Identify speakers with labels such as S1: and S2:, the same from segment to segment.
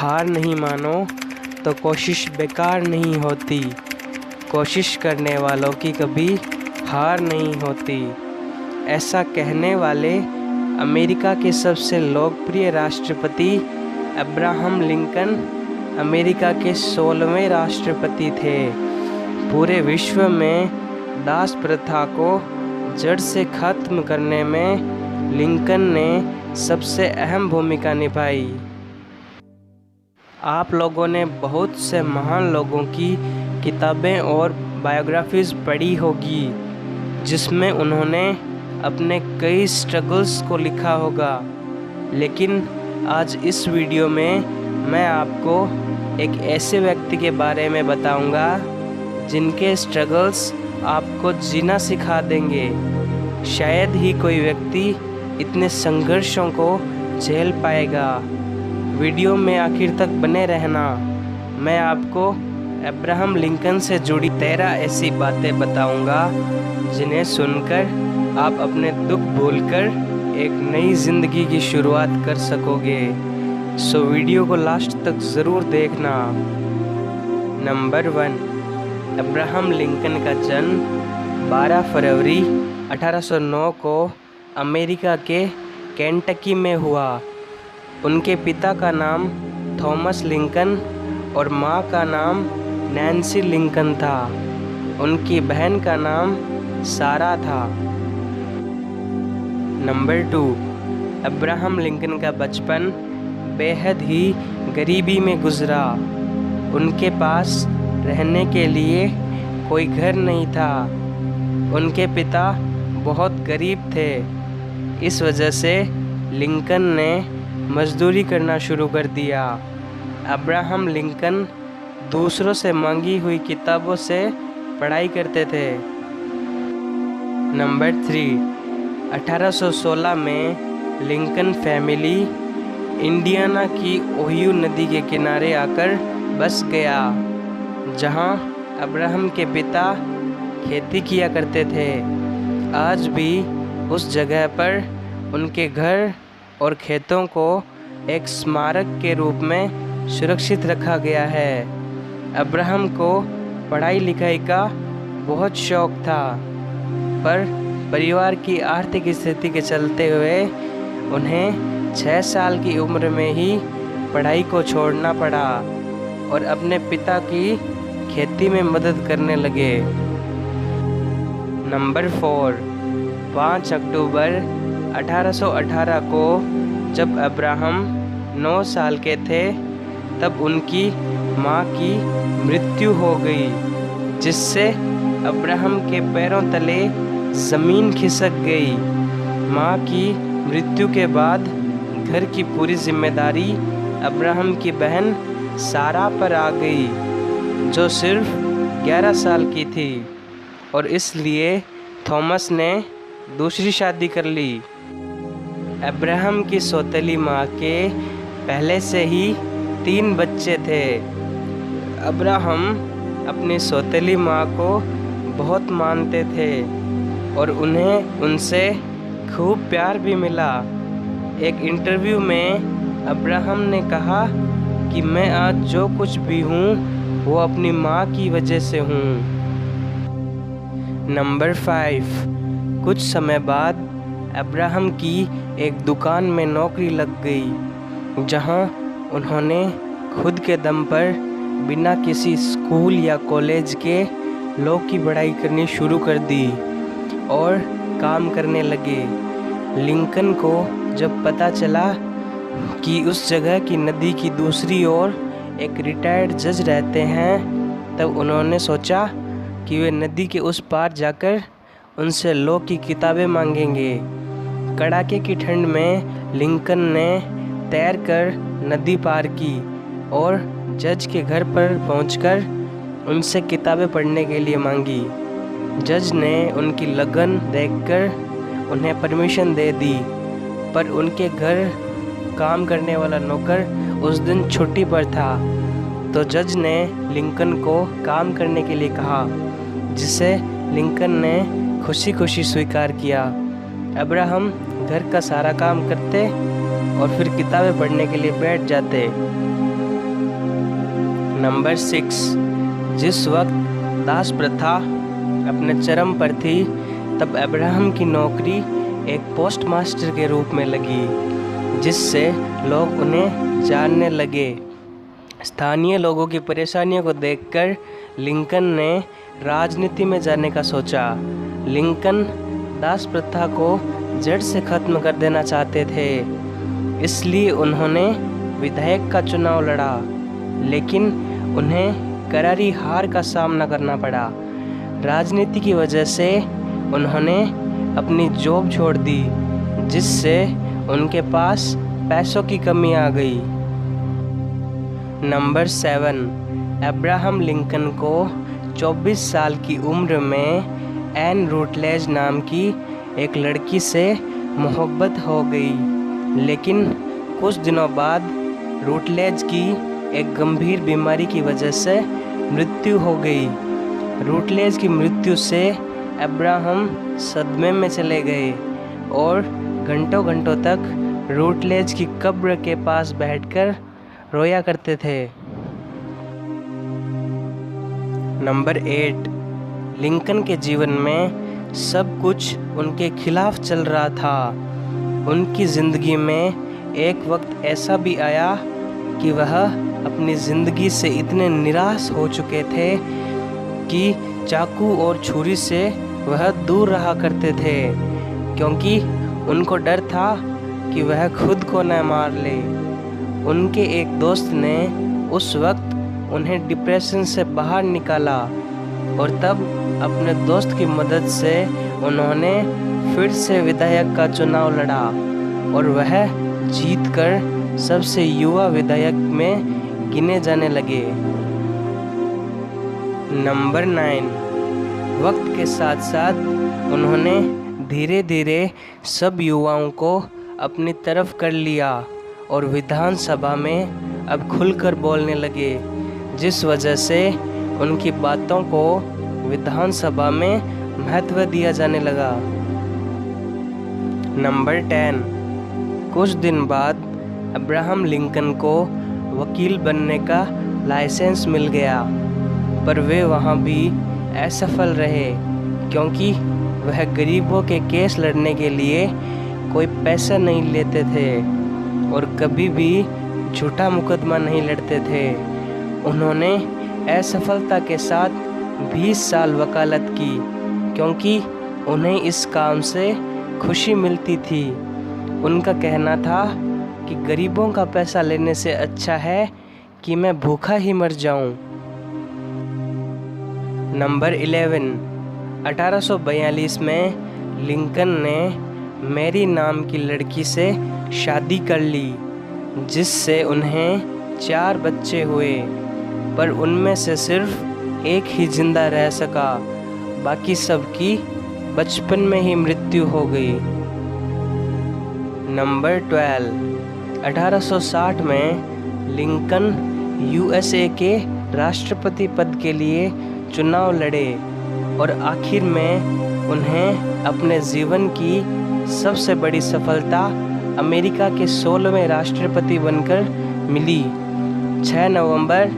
S1: हार नहीं मानो तो कोशिश बेकार नहीं होती। कोशिश करने वालों की कभी हार नहीं होती। ऐसा कहने वाले अमेरिका के सबसे लोकप्रिय राष्ट्रपति अब्राहम लिंकन अमेरिका के 16वें राष्ट्रपति थे। पूरे विश्व में दास प्रथा को जड़ से खत्म करने में लिंकन ने सबसे अहम भूमिका निभाई। आप लोगों ने बहुत से महान लोगों की किताबें और बायोग्राफीज़ पढ़ी होगी, जिसमें उन्होंने अपने कई स्ट्रगल्स को लिखा होगा। लेकिन आज इस वीडियो में मैं आपको एक ऐसे व्यक्ति के बारे में बताऊंगा जिनके स्ट्रगल्स आपको जीना सिखा देंगे। शायद ही कोई व्यक्ति इतने संघर्षों को झेल पाएगा। वीडियो में आखिर तक बने रहना। मैं आपको अब्राहम लिंकन से जुड़ी 13 ऐसी बातें बताऊंगा जिन्हें सुनकर आप अपने दुख भूलकर एक नई ज़िंदगी की शुरुआत कर सकोगे। सो वीडियो को लास्ट तक ज़रूर देखना। नंबर 1, अब्राहम लिंकन का जन्म 12 फरवरी 1809 को अमेरिका के केंटकी में हुआ। उनके पिता का नाम थॉमस लिंकन और माँ का नाम नैन्सी लिंकन था। उनकी बहन का नाम सारा था। नंबर 2, अब्राहम लिंकन का बचपन बेहद ही गरीबी में गुजरा। उनके पास रहने के लिए कोई घर नहीं था। उनके पिता बहुत गरीब थे। इस वजह से लिंकन ने मजदूरी करना शुरू कर दिया। अब्राहम लिंकन दूसरों से मांगी हुई किताबों से पढ़ाई करते थे। नंबर 3, 1816 में लिंकन फैमिली इंडियाना की ओहियो नदी के किनारे आकर बस गया, जहां अब्राहम के पिता खेती किया करते थे। आज भी उस जगह पर उनके घर और खेतों को एक स्मारक के रूप में सुरक्षित रखा गया है। अब्राहम को पढ़ाई लिखाई का बहुत शौक था, पर परिवार की आर्थिक स्थिति के चलते हुए उन्हें 6 साल की उम्र में ही पढ़ाई को छोड़ना पड़ा और अपने पिता की खेती में मदद करने लगे। नंबर 4, 5 अक्टूबर 1818 को जब अब्राहम 9 साल के थे, तब उनकी माँ की मृत्यु हो गई, जिससे अब्राहम के पैरों तले ज़मीन खिसक गई। माँ की मृत्यु के बाद घर की पूरी जिम्मेदारी अब्राहम की बहन सारा पर आ गई, जो सिर्फ 11 साल की थी, और इसलिए थॉमस ने दूसरी शादी कर ली। अब्राहम की सौतेली माँ के पहले से ही 3 बच्चे थे। अब्राहम अपनी सौतेली माँ को बहुत मानते थे और उन्हें उनसे खूब प्यार भी मिला। एक इंटरव्यू में अब्राहम ने कहा कि मैं आज जो कुछ भी हूँ वो अपनी माँ की वजह से हूँ। नंबर 5, कुछ समय बाद अब्राहम की एक दुकान में नौकरी लग गई, जहाँ उन्होंने खुद के दम पर बिना किसी स्कूल या कॉलेज के लॉ की पढ़ाई करनी शुरू कर दी और काम करने लगे। लिंकन को जब पता चला कि उस जगह की नदी की दूसरी ओर एक रिटायर्ड जज रहते हैं, तब उन्होंने सोचा कि वे नदी के उस पार जाकर उनसे लॉ की किताबें मांगेंगे। कड़ाके की ठंड में लिंकन ने तैरकर नदी पार की और जज के घर पर पहुंचकर उनसे किताबें पढ़ने के लिए मांगी। जज ने उनकी लगन देखकर उन्हें परमिशन दे दी, पर उनके घर काम करने वाला नौकर उस दिन छुट्टी पर था, तो जज ने लिंकन को काम करने के लिए कहा, जिसे लिंकन ने खुशी खुशी स्वीकार किया। अब्राहम घर का सारा काम करते और फिर किताबें पढ़ने के लिए बैठ जाते। नंबर 6, जिस वक्त दास प्रथा अपने चरम पर थी तब अब्राहम की नौकरी एक पोस्टमास्टर के रूप में लगी, जिससे लोग उन्हें जानने लगे। स्थानीय लोगों की परेशानियों को देखकर लिंकन ने राजनीति में जाने का सोचा। लिंकन दास प्रथा को जड़ से खत्म कर देना चाहते थे, इसलिए उन्होंने विधायक का चुनाव लड़ा, लेकिन उन्हें करारी हार का सामना करना पड़ा। राजनीति की वजह से उन्होंने अपनी जॉब छोड़ दी, जिससे उनके पास पैसों की कमी आ गई। नंबर 7, अब्राहम लिंकन को 24 साल की उम्र में एन रूटलेज नाम की एक लड़की से मोहब्बत हो गई, लेकिन कुछ दिनों बाद रूटलेज की एक गंभीर बीमारी की वजह से मृत्यु हो गई। रूटलेज की मृत्यु से अब्राहम सदमे में चले गए और घंटों घंटों तक रूटलेज की कब्र के पास बैठकर रोया करते थे। नंबर 8, लिंकन के जीवन में सब कुछ उनके खिलाफ चल रहा था। उनकी ज़िंदगी में एक वक्त ऐसा भी आया कि वह अपनी ज़िंदगी से इतने निराश हो चुके थे कि चाकू और छुरी से वह दूर रहा करते थे, क्योंकि उनको डर था कि वह खुद को न मार ले। उनके एक दोस्त ने उस वक्त उन्हें डिप्रेशन से बाहर निकाला और तब अपने दोस्त की मदद से उन्होंने फिर से विधायक का चुनाव लड़ा और वह जीतकर सबसे युवा विधायक में गिने जाने लगे। नंबर 9, वक्त के साथ साथ उन्होंने धीरे धीरे सब युवाओं को अपनी तरफ कर लिया और विधानसभा में अब खुलकर बोलने लगे, जिस वजह से उनकी बातों को विधानसभा में महत्व दिया जाने लगा। नंबर 10, कुछ दिन बाद अब्राहम लिंकन को वकील बनने का लाइसेंस मिल गया, पर वे वहाँ भी असफल रहे, क्योंकि वह गरीबों के केस लड़ने के लिए कोई पैसा नहीं लेते थे और कभी भी झूठा मुकदमा नहीं लड़ते थे। उन्होंने असफलता के साथ 20 साल वकालत की, क्योंकि उन्हें इस काम से खुशी मिलती थी। उनका कहना था कि गरीबों का पैसा लेने से अच्छा है कि मैं भूखा ही मर जाऊं। नंबर 11, 1842 में लिंकन ने मैरी नाम की लड़की से शादी कर ली, जिससे उन्हें 4 बच्चे हुए, पर उनमें से सिर्फ एक ही जिंदा रह सका, बाकी सबकी बचपन में ही मृत्यु हो गई। नंबर 12, 1860 में लिंकन यूएसए के राष्ट्रपति पद के लिए चुनाव लड़े और आखिर में उन्हें अपने जीवन की सबसे बड़ी सफलता अमेरिका के 16वें राष्ट्रपति बनकर मिली। 6 नवंबर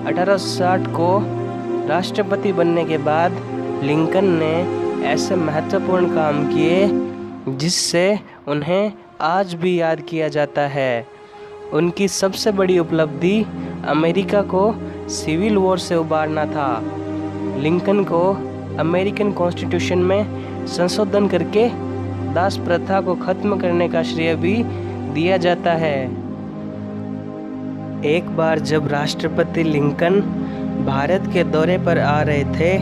S1: 1860 को राष्ट्रपति बनने के बाद लिंकन ने ऐसे महत्वपूर्ण काम किए जिससे उन्हें आज भी याद किया जाता है। उनकी सबसे बड़ी उपलब्धि अमेरिका को सिविल वॉर से उबारना था। लिंकन को अमेरिकन कॉन्स्टिट्यूशन में संशोधन करके दास प्रथा को खत्म करने का श्रेय भी दिया जाता है। एक बार जब राष्ट्रपति लिंकन भारत के दौरे पर आ रहे थे,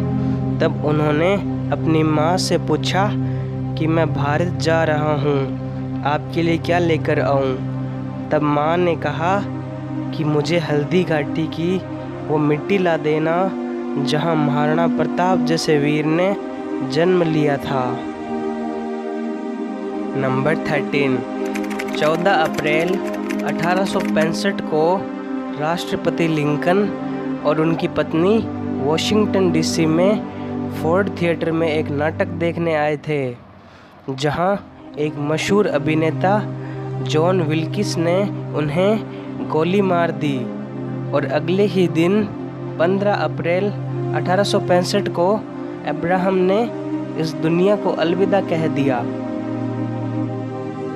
S1: तब उन्होंने अपनी माँ से पूछा कि मैं भारत जा रहा हूँ, आपके लिए क्या लेकर आऊँ। तब माँ ने कहा कि मुझे हल्दी घाटी की वो मिट्टी ला देना जहाँ महाराणा प्रताप जैसे वीर ने जन्म लिया था। नंबर 13, 14 अप्रैल 1865 को राष्ट्रपति लिंकन और उनकी पत्नी वॉशिंगटन डीसी में फोर्ड थिएटर में एक नाटक देखने आए थे, जहां एक मशहूर अभिनेता जॉन विल्किस ने उन्हें गोली मार दी और अगले ही दिन 15 अप्रैल 1865 को अब्राहम ने इस दुनिया को अलविदा कह दिया।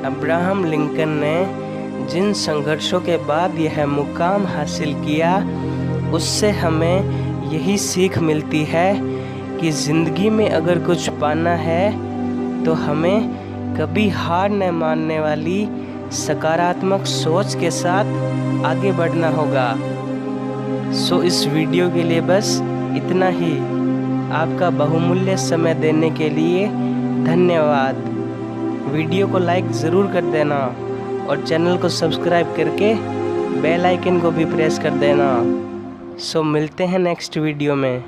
S1: अब्राहम लिंकन ने जिन संघर्षों के बाद यह मुकाम हासिल किया, उससे हमें यही सीख मिलती है कि ज़िंदगी में अगर कुछ पाना है तो हमें कभी हार न मानने वाली सकारात्मक सोच के साथ आगे बढ़ना होगा। सो इस वीडियो के लिए बस इतना ही। आपका बहुमूल्य समय देने के लिए धन्यवाद। वीडियो को लाइक ज़रूर कर देना और चैनल को सब्सक्राइब करके बेल आइकन को भी प्रेस कर देना। सो मिलते हैं नेक्स्ट वीडियो में।